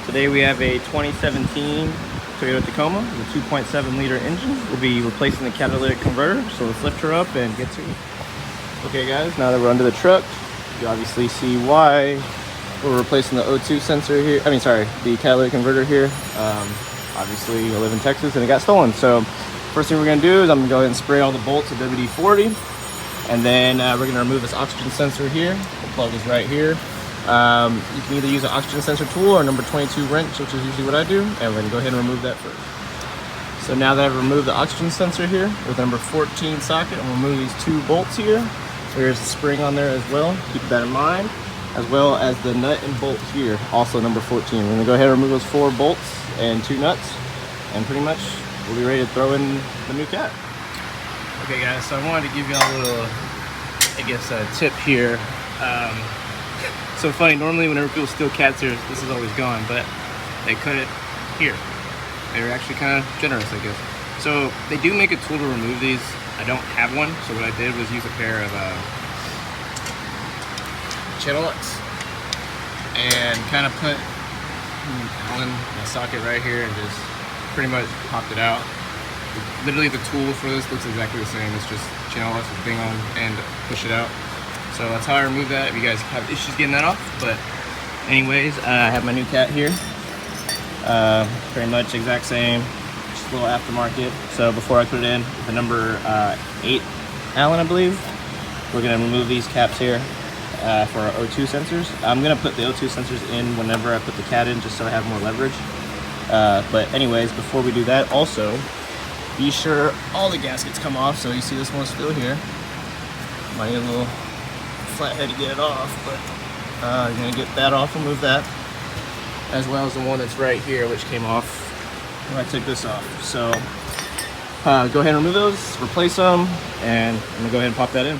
Today we have a 2017 Toyota Tacoma with a 2.7 liter engine. We'll be replacing the catalytic converter, so let's lift her up and get to it. Okay guys, now that we're under the truck, you obviously see why we're replacing the O2 sensor here. The catalytic converter here. Obviously I live in Texas and it got stolen. So first thing we're gonna do is I'm gonna go ahead and spray all the bolts of WD-40. And then we're gonna remove this oxygen sensor here. The plug is right here. You can either use an oxygen sensor tool or number 22 wrench, which is usually what I do. And we're gonna go ahead and remove that first. So now that I've removed the oxygen sensor here with the number 14 socket, I'm gonna remove these two bolts here. There's a spring on there as well, keep that in mind. As well as the nut and bolt here, also number 14. We're gonna go ahead and remove those 4 bolts and 2 nuts. And pretty much we'll be ready to throw in the new cat. Okay guys, so I wanted to give y'all a little, tip here. So funny, normally whenever people steal cats here, this is always gone, but they cut it here. They're actually kind of generous, I guess. So they do make a tool to remove these. I don't have one, so what I did was use a pair of channel locks and kind of put on the socket right here and just pretty much popped it out. Literally the tool for this looks exactly the same. It's just channel locks with thing on and push it out. So that's how I remove that if you guys have issues getting that off. But anyways, I have my new cat here. Pretty much exact same, just a little aftermarket. So before I put it in, the number 8 Allen, I believe, we're gonna remove these caps here for our O2 sensors. I'm gonna put the O2 sensors in whenever I put the cat in, just so I have more leverage. But anyways, before we do that, also be sure all the gaskets come off. So you see this one's still here. Might need a little flathead to get it off, but you're gonna get that off, remove that, as well as the one that's right here, which came off when I took this off. So go ahead and remove those, replace them, and I'm gonna go ahead and pop that in.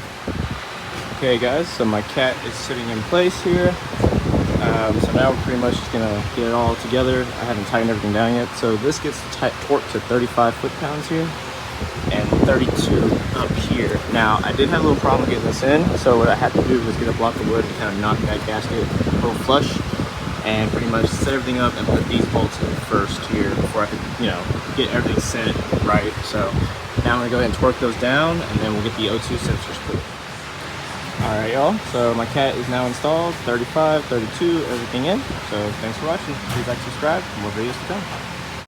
Okay guys, so my cat is sitting in place here. So now we're pretty much just gonna get it all together. I haven't tightened everything down yet. So this gets torqued to 35 foot-pounds here and 32 up here. Now I did have a little problem getting this in, so what I had to do was get a block of wood and kind of knock that gasket a little flush and pretty much set everything up and put these bolts in first here before I could, get everything set right. So now I'm gonna go ahead and torque those down and then we'll get the O2 sensors put. Alright y'all, so my cat is now installed, 35, 32, everything in. So thanks for watching. Please like, subscribe, more videos to come.